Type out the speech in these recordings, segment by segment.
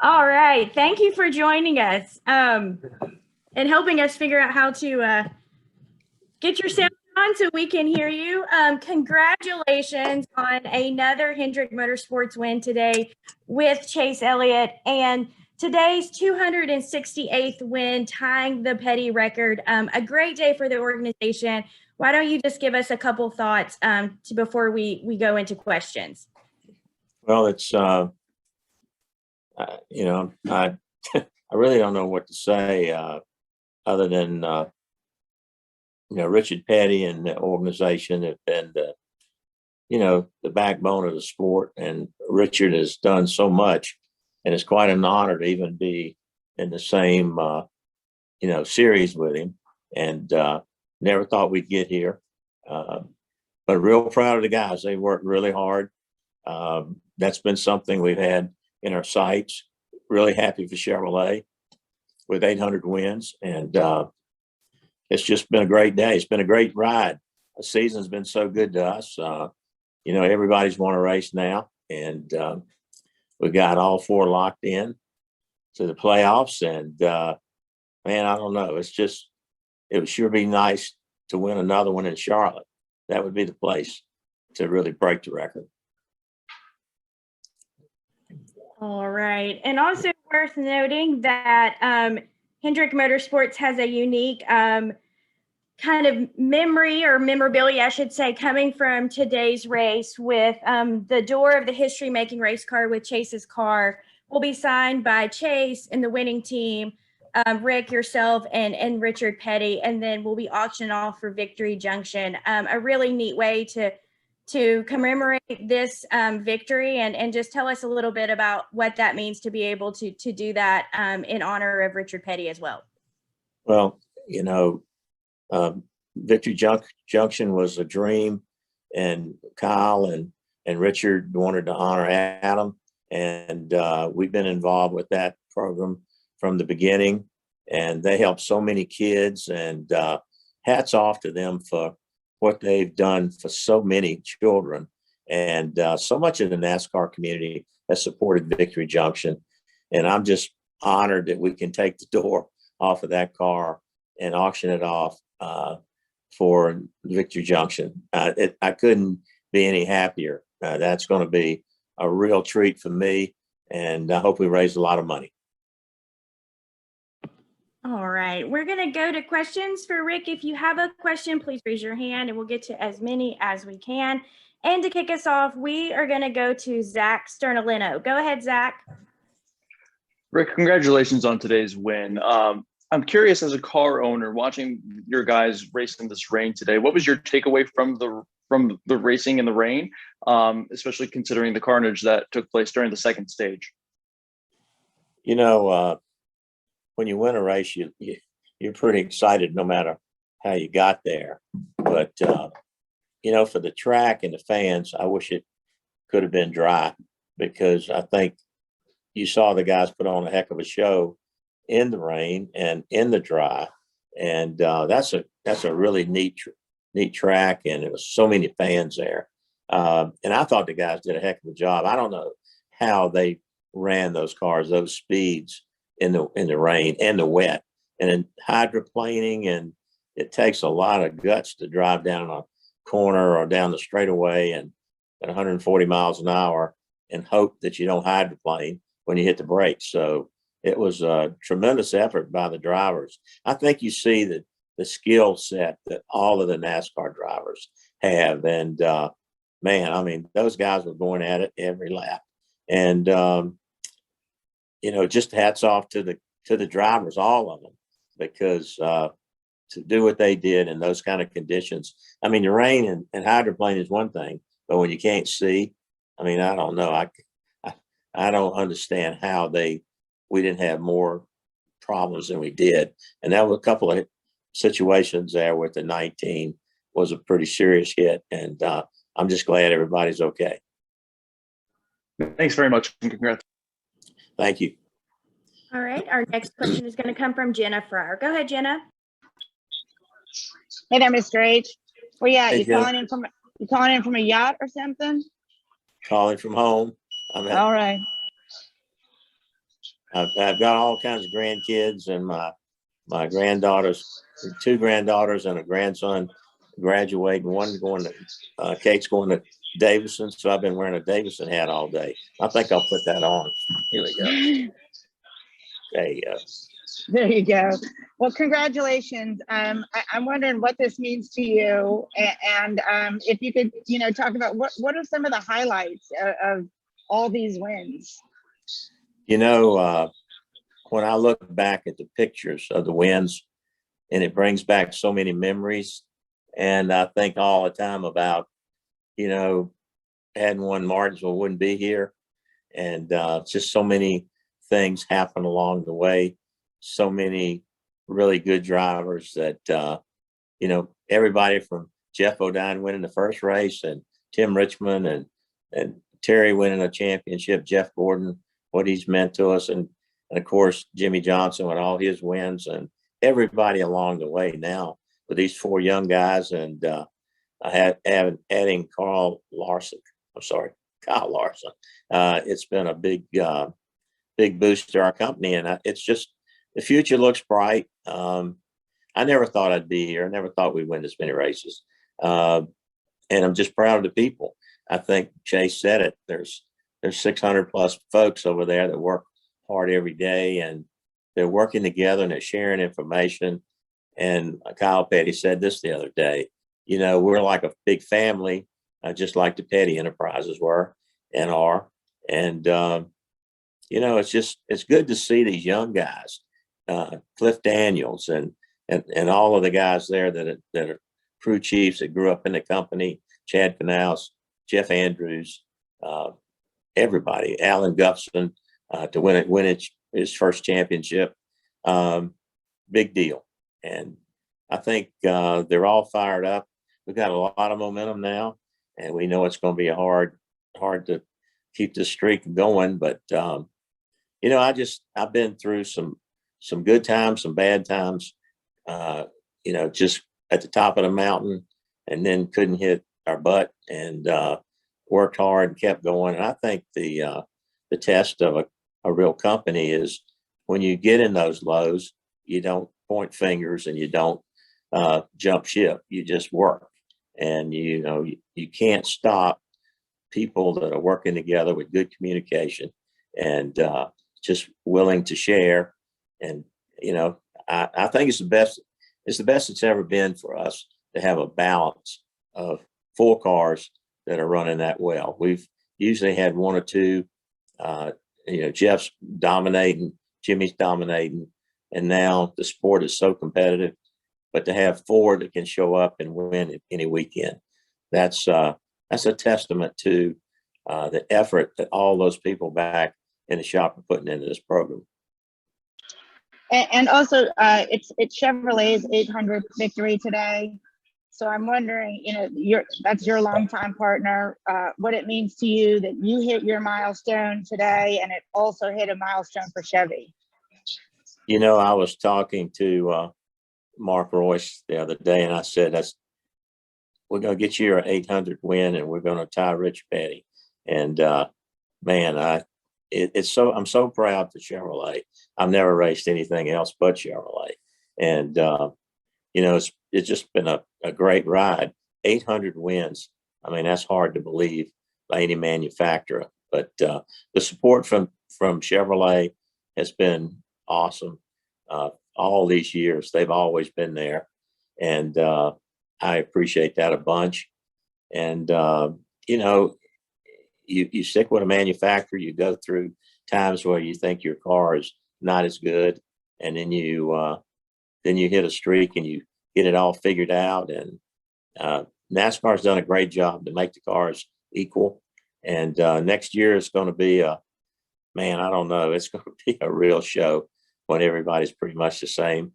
All right. Thank you for joining us and helping us figure out how to get your sound on so we can hear you. Congratulations on another Hendrick Motorsports win today with Chase Elliott and today's 268th win, tying the Petty record. A great day for the organization. Why don't you just give us a couple thoughts before we go into questions? Well, it's I I really don't know what to say other than Richard Petty and the organization have been the backbone of the sport, and Richard has done so much, and it's quite an honor to even be in the same series with him, and never thought we'd get here, but real proud of the guys. They worked really hard. That's been something we've had in our sights. Really happy for Chevrolet with 800 wins, and it's just been a great day. It's been a great ride. The season's been so good to us. Everybody's won a race now, and we got all four locked in to the playoffs. And man, I don't know. It would sure be nice to win another one in Charlotte. That would be the place to really break the record. All right. And also worth noting that Hendrick Motorsports has a unique kind of memory or memorabilia, I should say, coming from today's race with the door of the history-making race car with Chase's car will be signed by Chase and the winning team, Rick, yourself, and Richard Petty, and then will be auctioned off for Victory Junction. A really neat way to commemorate this victory and just tell us a little bit about what that means to be able to do that in honor of Richard Petty as well. Well, Victory Junction was a dream, and Kyle and Richard wanted to honor Adam, and we've been involved with that program from the beginning, and they helped so many kids, and hats off to them for what they've done for so many children. And so much of the NASCAR community has supported Victory Junction. And I'm just honored that we can take the door off of that car and auction it off for Victory Junction. I couldn't be any happier. That's going to be a real treat for me. And I hope we raise a lot of money. All right, we're going to go to questions for Rick. If you have a question, please raise your hand and we'll get to as many as we can. And to kick us off, we are going to go to Zach Sternalino. Go ahead, Zach. Rick, congratulations on today's win. I'm curious, as a car owner, watching your guys race in this rain today, what was your takeaway from the racing in the rain, especially considering the carnage that took place during the second stage? When you win a race, you're pretty excited no matter how you got there. But, for the track and the fans, I wish it could have been dry, because I think you saw the guys put on a heck of a show in the rain and in the dry. And that's a really neat track, and there was so many fans there. And I thought the guys did a heck of a job. I don't know how they ran those cars, those speeds in the rain and the wet, and then hydroplaning, and it takes a lot of guts to drive down a corner or down the straightaway and at 140 miles an hour and hope that you don't hydroplane when you hit the brakes. So it was a tremendous effort by the drivers. I think you see that the skill set that all of the NASCAR drivers have, and man, I mean, those guys were going at it every lap, and just hats off to the drivers, all of them, because to do what they did in those kind of conditions. I mean, the rain and hydroplane is one thing, but when you can't see, I mean, I don't know. I don't understand how we didn't have more problems than we did. And that was a couple of situations there with the 19 was a pretty serious hit. And I'm just glad everybody's okay. Thanks very much, and congrats. Thank you. All right, our next question is going to come from Jenna Fryer. Go ahead, Jenna. Hey there, Mr. H. Where you at? Hey, you calling in from a yacht or something? Calling from home. All right. I've got all kinds of grandkids, and my granddaughters, 2 granddaughters and a grandson graduating. One going to Kate's going to Davidson, so I've been wearing a Davidson hat all day. I think I'll put that on. Here we go. There you go. There you go. Well, congratulations. I'm wondering what this means to you, and if you could, talk about what are some of the highlights of all these wins. When I look back at the pictures of the wins, and it brings back so many memories, and I think all the time about, hadn't won Martinsville, wouldn't be here, and just so many things happen along the way. So many really good drivers that, everybody from Jeff O'Dine winning the first race, and Tim Richmond and Terry winning a championship, Jeff Gordon, what he's meant to us. And of course, Jimmy Johnson with all his wins, and everybody along the way now with these 4 young guys. And I had adding Kyle Larson. It's been a big boost to our company. And it's just, the future looks bright. I never thought I'd be here. I never thought we'd win this many races. And I'm just proud of the people. I think Chase said it. There's 600 plus folks over there that work hard every day, and they're working together and they're sharing information. And Kyle Petty said this the other day, we're like a big family, just like the Petty Enterprises were and are. And, it's good to see these young guys, Cliff Daniels and all of the guys there that are crew chiefs that grew up in the company, Chad Canals, Jeff Andrews, everybody, Alan Gufson, to win his first championship. Big deal. And I think they're all fired up. We've got a lot of momentum now, and we know it's going to be hard to keep this streak going. But I've been through some good times, some bad times. Just at the top of the mountain, and then couldn't hit our butt, and worked hard and kept going. And I think the test of a real company is when you get in those lows, you don't point fingers and you don't jump ship. You just work, and you can't stop people that are working together with good communication and just willing to share. And I think it's the best it's ever been for us to have a balance of 4 cars that are running that well. We've usually had 1 or 2. Jeff's dominating, Jimmy's dominating, and now the sport is so competitive. But to have 4 that can show up and win any weekend, that's a testament to the effort that all those people back in the shop are putting into this program. And also, it's Chevrolet's 800th victory today. So I'm wondering, that's your longtime partner, what it means to you that you hit your milestone today, and it also hit a milestone for Chevy. I was talking to Mark Royce the other day, and I said, we're going to get you your 800th win, and we're going to tie Rich Petty. And man, I'm so proud for Chevrolet. I've never raced anything else but Chevrolet. And, it's just been a great ride. 800 wins. I mean, that's hard to believe by any manufacturer. But the support from Chevrolet has been awesome. All these years, they've always been there. And I appreciate that a bunch. And, you stick with a manufacturer, you go through times where you think your car is not as good, and then you hit a streak and you get it all figured out. And NASCAR's done a great job to make the cars equal. And next year is going to be I don't know, it's going to be a real show when everybody's pretty much the same.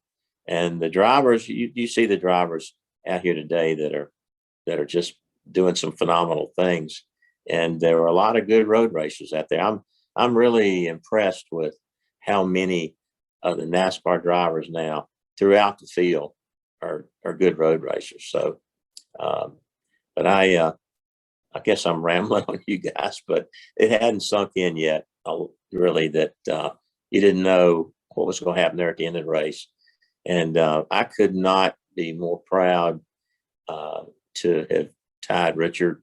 And the drivers, you see the drivers out here today that are just doing some phenomenal things. And there are a lot of good road racers out there. I'm really impressed with how many of the NASCAR drivers now throughout the field are good road racers. So, but I guess I'm rambling on you guys, but it hadn't sunk in yet, really, that you didn't know what was going to happen there at the end of the race. And I could not be more proud to have tied Richard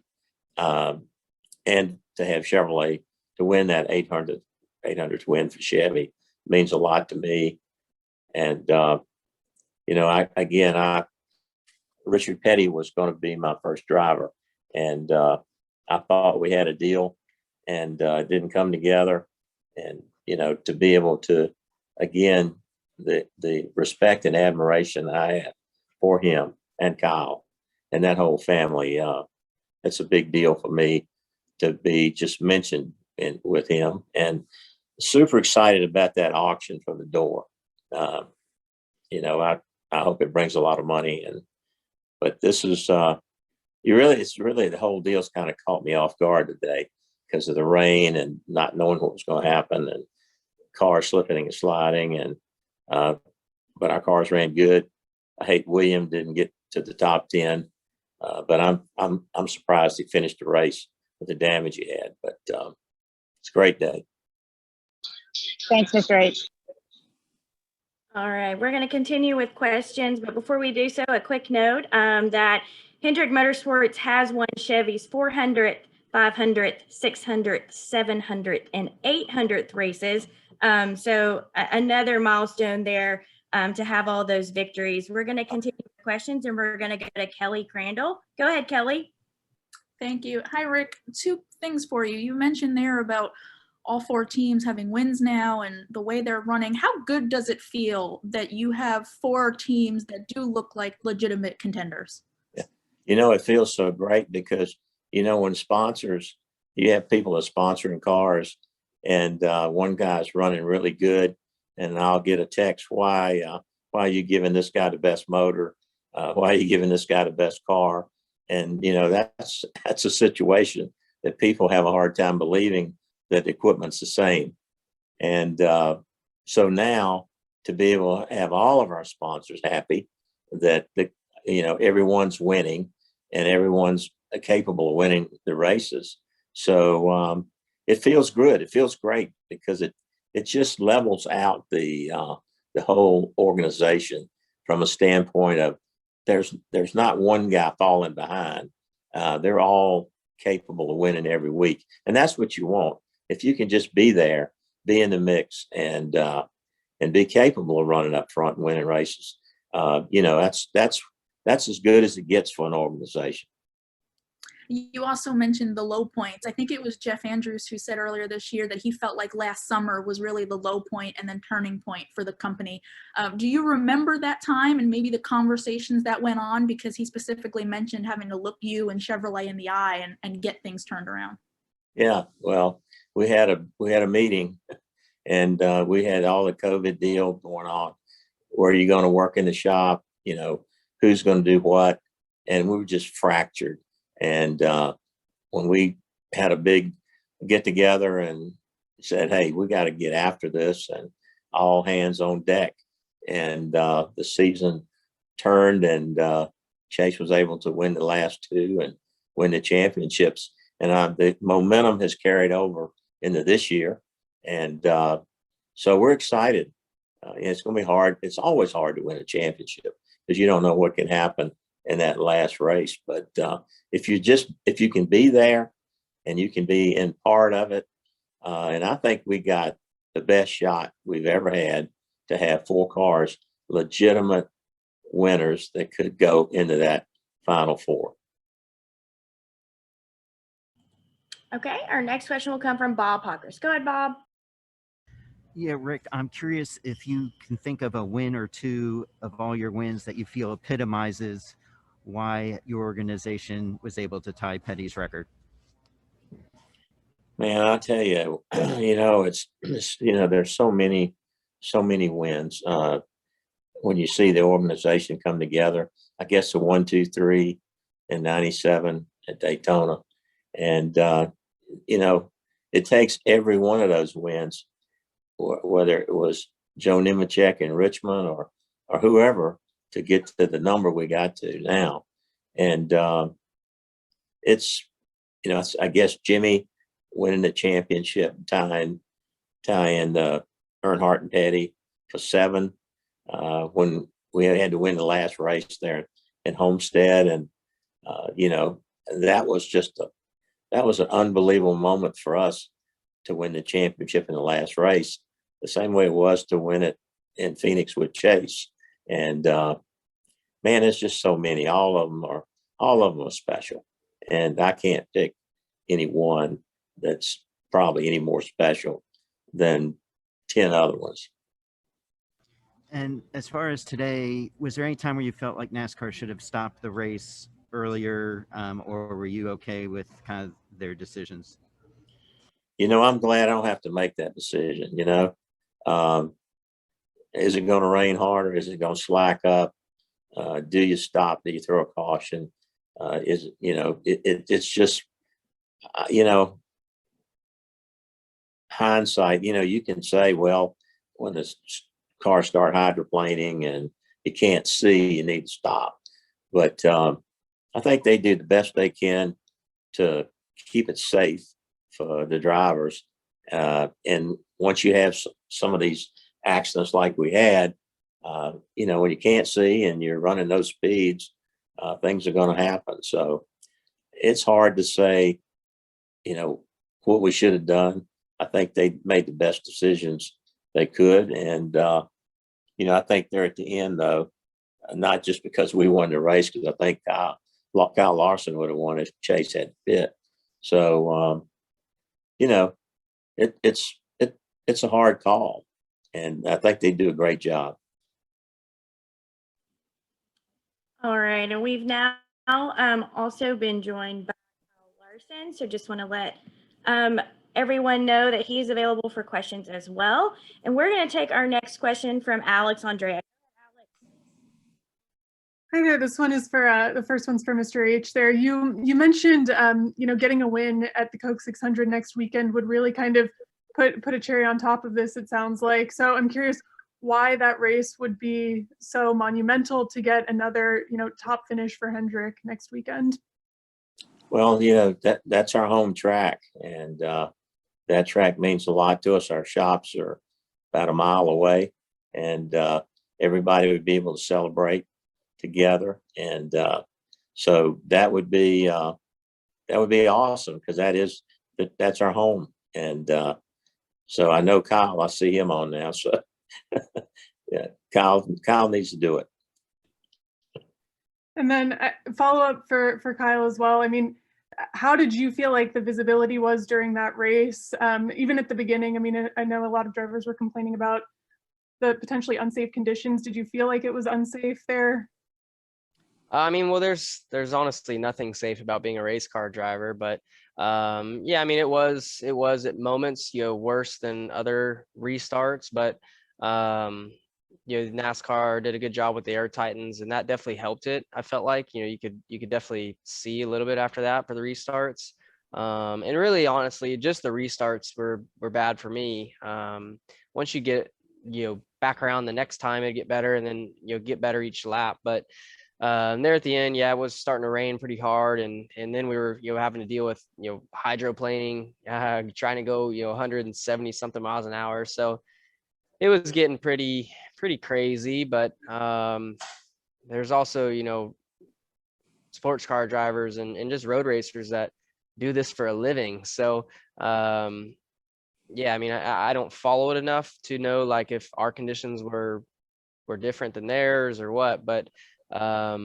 and to have Chevrolet to win that 800th win for Chevy. It means a lot to me. And, you know, Richard Petty was going to be my first driver. And I thought we had a deal, and it didn't come together. And, you know, to be able to, again, the respect and admiration I have for him and Kyle and that whole family, it's a big deal for me to be just mentioned with him, and super excited about that auction for the door. You know, I hope it brings a lot of money, but this is it's really the whole deal's kind of caught me off guard today because of the rain and not knowing what was going to happen, and cars slipping and sliding, and but our cars ran good. I hate William didn't get to the top 10, but I'm surprised he finished the race with the damage he had. But it's a great day. Thanks, Mr. H. All right, we're going to continue with questions, but before we do so, a quick note that Hendrick Motorsports has won Chevy's 400th, 500th, 600th, 700th, and 800th races. So another milestone there to have all those victories. We're going to continue with questions, and we're going to go to Kelly Crandall. Go ahead, Kelly. Thank you. Hi, Rick. Two things for you. You mentioned there about all four teams having wins now and the way they're running. How good does it feel that you have four teams that do look like legitimate contenders? Yeah. You know, it feels so great because, you know, when sponsors, you have people that are sponsoring cars, and one guy's running really good, and I'll get a text, why are you giving this guy the best motor? Why are you giving this guy the best car? And, you know, that's a situation that people have a hard time believing that the equipment's the same. And so now to be able to have all of our sponsors happy that, you know, everyone's winning and everyone's capable of winning the races. So it feels good. It feels great because it just levels out the whole organization from a standpoint of there's not one guy falling behind. They're all capable of winning every week, and that's what you want. If you can just be there, be in the mix, and be capable of running up front and winning races, you know, that's as good as it gets for an organization. You also mentioned the low points. I think it was Jeff Andrews who said earlier this year that he felt like last summer was really the low point and then turning point for the company. Do you remember that time and maybe the conversations that went on? Because he specifically mentioned having to look you and Chevrolet in the eye and get things turned around. Yeah, well, we had a meeting, and we had all the COVID deal going on. Where are you going to work in the shop? You know, who's going to do what? And we were just fractured. And when we had a big get together and said, hey, we got to get after this, and all hands on deck. And the season turned, and Chase was able to win the last two and win the championships. And the momentum has carried over into this year. And so we're excited. It's going to be hard. It's always hard to win a championship because you don't know what can happen in that last race. But if you can be there and you can be in part of it, and I think we got the best shot we've ever had to have four cars, legitimate winners that could go into that Final Four. Okay, our next question will come from Bob Hawkers. Go ahead, Bob. Yeah, Rick, I'm curious if you can think of a win or two of all your wins that you feel epitomizes why your organization was able to tie Petty's record. Man, I'll tell you, you know, it's you know, there's so many wins. When you see the organization come together, I guess the 1, 2, 3 in '97 at Daytona. And, you know, it takes every one of those wins, whether it was Joe Nemechek in Richmond or whoever, to get to the number we got to now. And it's, you know, I guess Jimmy winning the championship, tying the Earnhardt and Petty for 7 when we had to win the last race there at Homestead. And, that was an unbelievable moment for us to win the championship in the last race, the same way it was to win it in Phoenix with Chase. And, man, there's just so many. All of them are special. And I can't pick any one that's probably any more special than 10 other ones. And as far as today, was there any time where you felt like NASCAR should have stopped the race earlier, or were you okay with kind of their decisions? I'm glad I don't have to make that decision. Is it going to rain harder? Is it going to slack up? Do you stop? Do you throw a caution? It's just, hindsight, you can say, well, when the cars start hydroplaning and you can't see, you need to stop. But I think they do the best they can to keep it safe for the drivers. And once you have some of these accidents like we had, when you can't see and you're running those speeds, things are going to happen. So it's hard to say, what we should have done. I think they made the best decisions they could. And, I think they're at the end, though, not just because we won the race, because I think Kyle Larson would have won if Chase had fit. So, it's a hard call. And I think they do a great job. All right. And we've now also been joined by Larson. So just want to let everyone know that he's available for questions as well. And we're going to take our next question from Alex Andrea. Hi there. This one is for the first one's for Mr. H. There, you mentioned getting a win at the Coke 600 next weekend would really kind of put a cherry on top of this. It sounds like. So I'm curious why that race would be so monumental to get another top finish for Hendrick next weekend. Well, that's our home track, and that track means a lot to us. Our shops are about a mile away, and everybody would be able to celebrate together. And so that would be awesome, because that's our home. And so I know Kyle, I see him on now. So yeah, Kyle needs to do it. And then follow up for Kyle as well. I mean, how did you feel like the visibility was during that race? Even at the beginning, I mean, I know a lot of drivers were complaining about the potentially unsafe conditions. Did you feel like it was unsafe there? I mean, well, there's honestly nothing safe about being a race car driver, but yeah, I mean, it was at moments, worse than other restarts, but NASCAR did a good job with the air Titans, and that definitely helped it. I felt like, you could definitely see a little bit after that for the restarts. And really, honestly, just the restarts were bad for me. Once you get, back around the next time, it'd get better, and then, get better each lap. But there at the end, yeah, it was starting to rain pretty hard, and then we were having to deal with hydroplaning, trying to go 170 something miles an hour. So it was getting pretty crazy. But there's also sports car drivers and just road racers that do this for a living. So yeah, I mean, I don't follow it enough to know like if our conditions were different than theirs or what, but I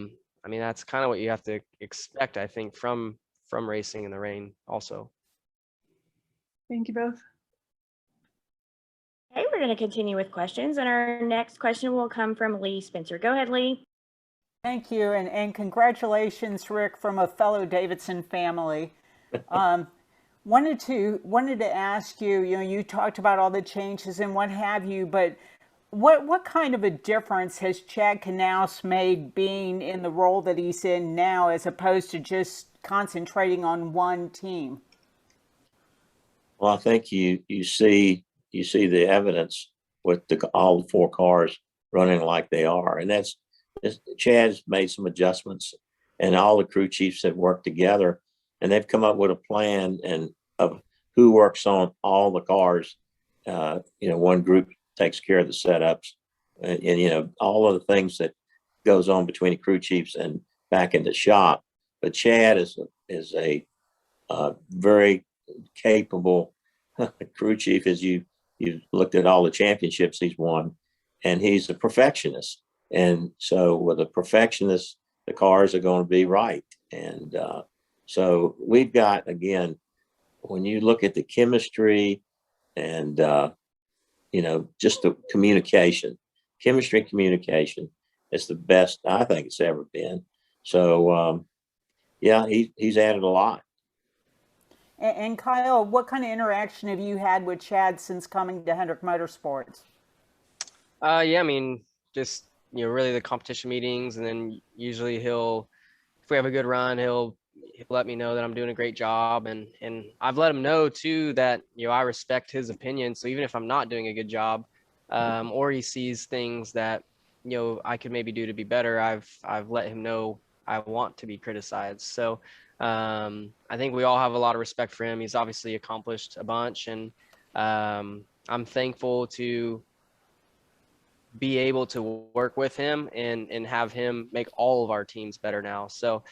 mean, that's kind of what you have to expect, I think, from racing in the rain also. Thank you both. Okay, we're going to continue with questions, and our next question will come from Lee Spencer. Go ahead, Lee. Thank you, and congratulations, Rick, from a fellow Davidson family. Wanted to ask you, you talked about all the changes and what have you, but what kind of a difference has Chad Knaus made being in the role that he's in now, as opposed to just concentrating on one team? Well, I think you see the evidence with all 4 cars running like they are, and Chad's made some adjustments, and all the crew chiefs have worked together, and they've come up with a plan of who works on all the cars. One group takes care of the setups and you know, all of the things that goes on between the crew chiefs and back in the shop. But Chad is a very capable crew chief, as you looked at all the championships he's won, and he's a perfectionist. And so with a perfectionist, the cars are going to be right. And so we've got, again, when you look at the chemistry and you know, just the chemistry and communication is the best I think it's ever been. So yeah, he's added a lot. And Kyle, what kind of interaction have you had with Chad since coming to Hendrick Motorsports? Yeah, I mean, just, you know, really the competition meetings, and then usually if we have a good run, he'll let me know that I'm doing a great job, and I've let him know too that, you know, I respect his opinion. So even if I'm not doing a good job, or he sees things that, you know, I could maybe do to be better, I've let him know I want to be criticized. So I think we all have a lot of respect for him. He's obviously accomplished a bunch, and I'm thankful to be able to work with him and have him make all of our teams better now. So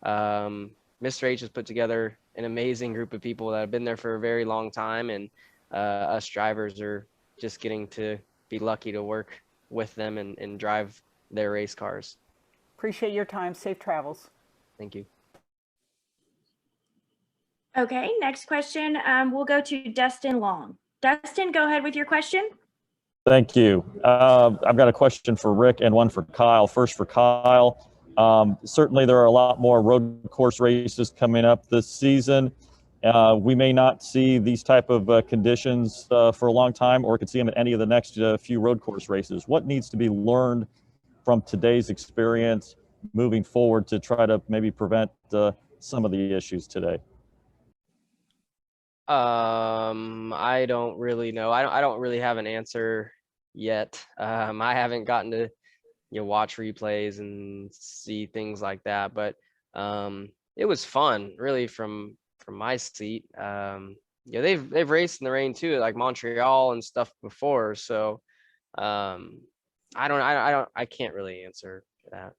Mr. H has put together an amazing group of people that have been there for a very long time, and us drivers are just getting to be lucky to work with them and drive their race cars. Appreciate your time. Safe travels. Thank you. Okay, next question. We'll go to Dustin Long. Dustin, go ahead with your question. Thank you. I've got a question for Rick and one for Kyle. First for Kyle. Certainly there are a lot more road course races coming up this season. We may not see these type of conditions for a long time, or could see them at any of the next few road course races. What needs to be learned from today's experience moving forward to try to maybe prevent some of the issues today? I don't really know. I don't really have an answer yet. I haven't gotten to, you know, watch replays and see things like that, but it was fun, really, from my seat. Yeah, they've raced in the rain too, like Montreal and stuff before. So I can't really answer that.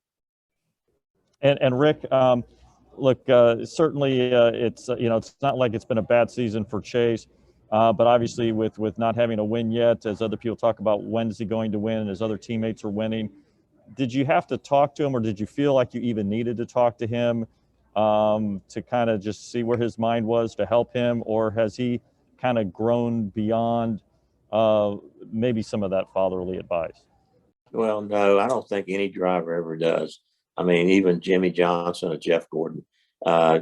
And Rick, look, certainly it's you know, it's not like it's been a bad season for Chase, but obviously with not having a win yet, as other people talk about when is he going to win, as other teammates are winning, did you have to talk to him, or did you feel like you even needed to talk to him to kind of just see where his mind was to help him, or has he kind of grown beyond maybe some of that fatherly advice? Well, no, I don't think any driver ever does. I mean, even Jimmy Johnson or Jeff Gordon,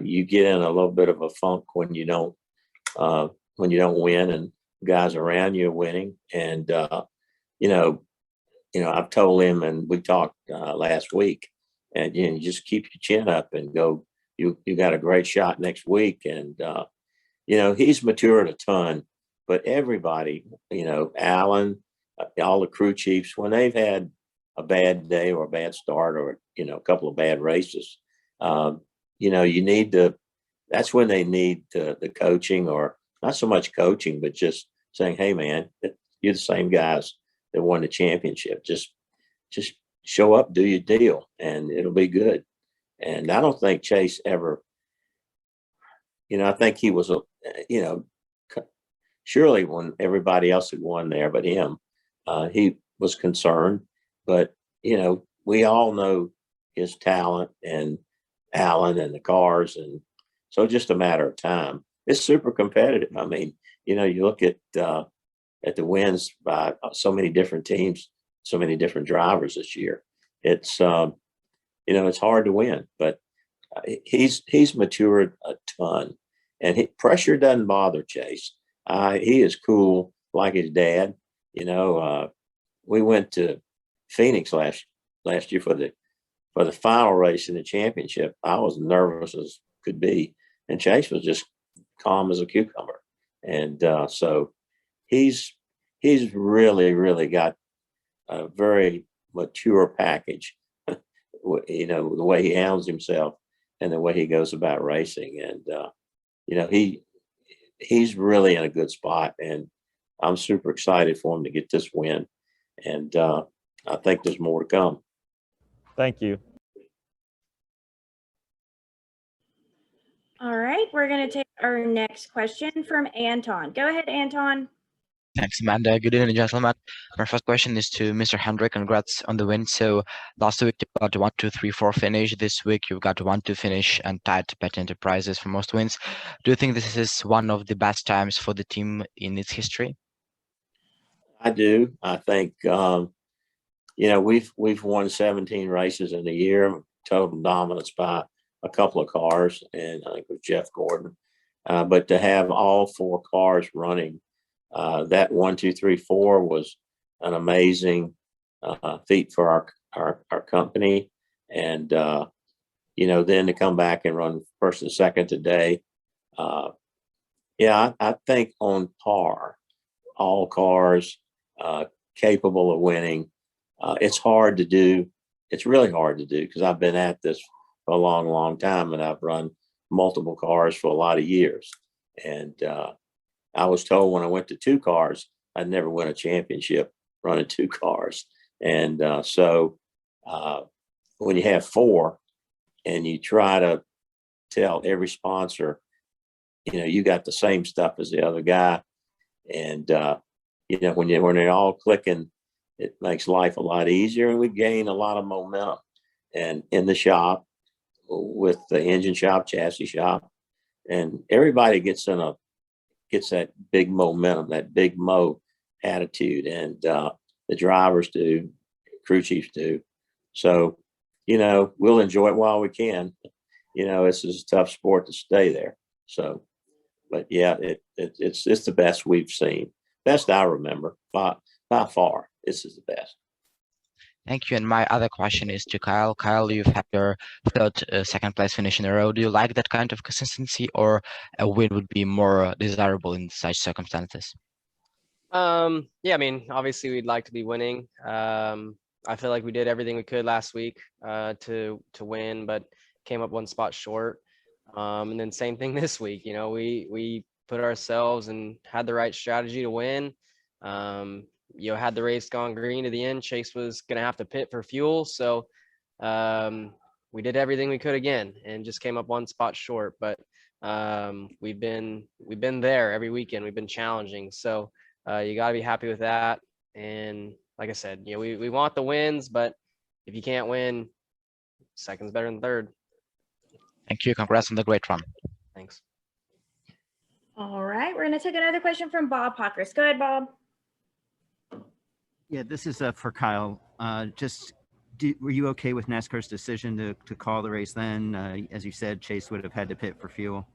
you get in a little bit of a funk when you don't win, and guys around you are winning. And you know, I've told him, and we talked last week, and you know, you just keep your chin up and go. You got a great shot next week, and you know, he's matured a ton. But everybody, you know, Alan, all the crew chiefs, when they've had a bad day or a bad start, or you know, a couple of bad races, you know, you need to. That's when they need the coaching, or not so much coaching, but just saying, "Hey, man, you're the same guys that won the championship. Just show up, do your deal, and it'll be good." And I don't think Chase ever. You know, I think he was, you know, surely when everybody else had won there, but him, he was concerned. But you know, we all know his talent and Allen and the cars, and so just a matter of time. It's super competitive. I mean, you know, you look at the wins by so many different teams, so many different drivers this year. It's you know, it's hard to win, but he's matured a ton, and pressure doesn't bother Chase. He is cool like his dad. You know, we went to Phoenix last year for the final race in the championship. I was nervous as could be, and Chase was just calm as a cucumber. And so he's really got a very mature package. You know, the way he handles himself and the way he goes about racing, and you know, he's really in a good spot. And I'm super excited for him to get this win. And I think there's more to come. Thank you. All right, we're going to take our next question from Anton. Go ahead, Anton. Thanks, Amanda. Good evening, gentlemen. My first question is to Mr. Hendrick. Congrats on the win. So last week you got a 1, 2, 3, 4 finish. This week you've got a 1, 2 finish and tied Pet Enterprises for most wins. Do you think this is one of the best times for the team in its history? I do. I think we've won 17 races in a year, total dominance by a couple of cars, and I think with Jeff Gordon. But to have all 4 cars running, that 1, 2, 3, 4 was an amazing feat for our company, and then to come back and run first and second today. I think on par, all cars capable of winning. It's hard to do. It's really hard to do because I've been at this for a long, long time, and I've run multiple cars for a lot of years. And I was told when I went to 2 cars, I'd never win a championship running 2 cars. And so when you have 4 and you try to tell every sponsor, you got the same stuff as the other guy. And, when they're all clicking, it makes life a lot easier, and we gain a lot of momentum. And in the shop, with the engine shop, chassis shop, and everybody gets that big momentum, that big mo attitude, and the drivers do, crew chiefs do. So, we'll enjoy it while we can. This is a tough sport to stay there. So, but yeah, it's the best we've seen, best I remember by far. This is the best. Thank you. And my other question is to Kyle. Kyle, you've had your 3rd second place finish in a row. Do you like that kind of consistency, or a win would be more desirable in such circumstances? Yeah, I mean, obviously we'd like to be winning. I feel like we did everything we could last week to win, but came up 1 spot short. And then same thing this week. We put ourselves and had the right strategy to win. Had the race gone green to the end, Chase was going to have to pit for fuel. So we did everything we could again and just came up 1 spot short. But we've been there every weekend. We've been challenging. So you got to be happy with that. And like I said, we want the wins, but if you can't win, second's better than third. Thank you. Congrats on the great run. Thanks. All right, we're going to take another question from Bob Pockris. Go ahead, Bob. Yeah, this is for Kyle. Were you okay with NASCAR's decision to call the race then? As you said, Chase would have had to pit for fuel.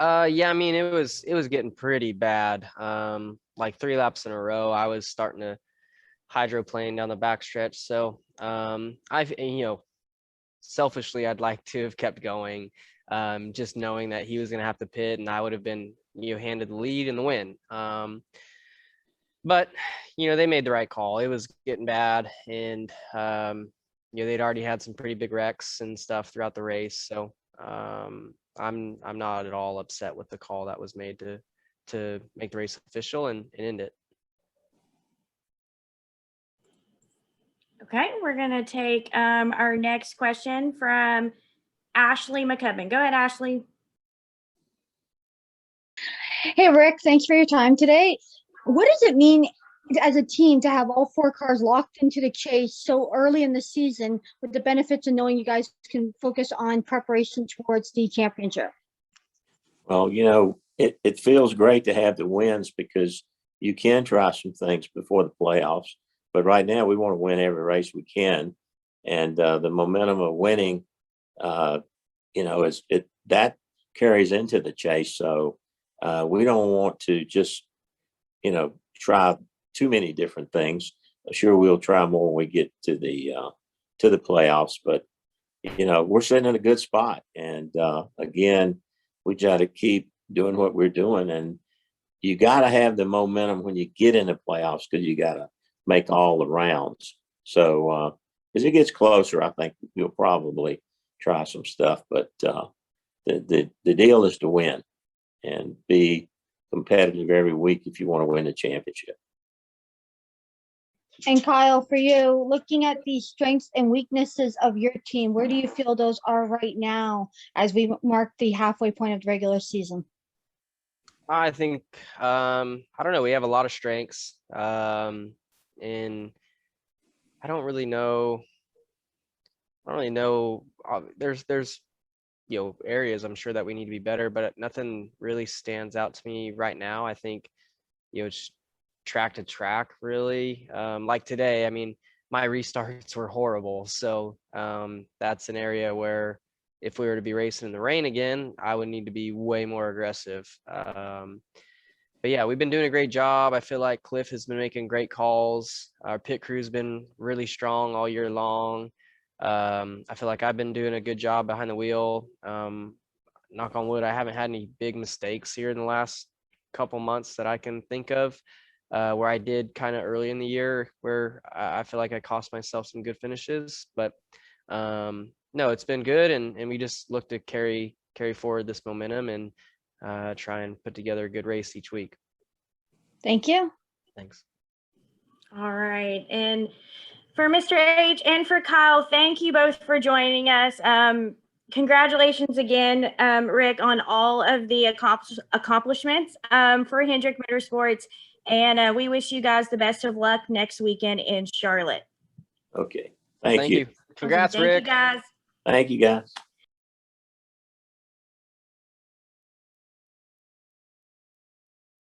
Yeah, I mean, it was getting pretty bad. Like 3 laps in a row, I was starting to hydroplane down the backstretch. So selfishly, I'd like to have kept going, just knowing that he was going to have to pit and I would have been, handed the lead and the win. But, they made the right call. It was getting bad, and, they'd already had some pretty big wrecks and stuff throughout the race. So I'm not at all upset with the call that was made to make the race official and end it. Okay, we're going to take our next question from Ashley McCubbin. Go ahead, Ashley. Hey, Rick, thanks for your time today. What does it mean as a team to have all 4 cars locked into the chase so early in the season, with the benefits of knowing you guys can focus on preparation towards the championship? Well, it feels great to have the wins because you can try some things before the playoffs. But right now, we want to win every race we can, and the momentum of winning, that carries into the chase. So we don't want to just, try too many different things. Sure, we'll try more when we get to the playoffs, but we're sitting in a good spot. And again, we got to keep doing what we're doing, and you got to have the momentum when you get in the playoffs because you got to make all the rounds. So as it gets closer, I think we'll probably try some stuff, but the deal is to win and be competitive every week if you want to win the championship. And Kyle, for you, looking at the strengths and weaknesses of your team, where do you feel those are right now as we mark the halfway point of the regular season? I think I don't know. We have a lot of strengths, and I don't really know. There's areas I'm sure that we need to be better, but nothing really stands out to me right now. I think it's track to track really. Like today, I mean, my restarts were horrible, so that's an area where if we were to be racing in the rain again, I would need to be way more aggressive. But yeah, we've been doing a great job. I feel like Cliff has been making great calls. Our pit crew's been really strong all year long. I feel like I've been doing a good job behind the wheel. Knock on wood, I haven't had any big mistakes here in the last couple months that I can think of, where I did kind of early in the year where I feel like I cost myself some good finishes. But no, it's been good, and we just look to carry forward this momentum and try and put together a good race each week. Thank you. Thanks. All right. And for Mr. H and for Kyle, thank you both for joining us. Congratulations again, Rick, on all of the accomplishments for Hendrick Motorsports. And we wish you guys the best of luck next weekend in Charlotte. Okay. Thank you. Congrats, Thank Rick. you, guys. Thank you, guys.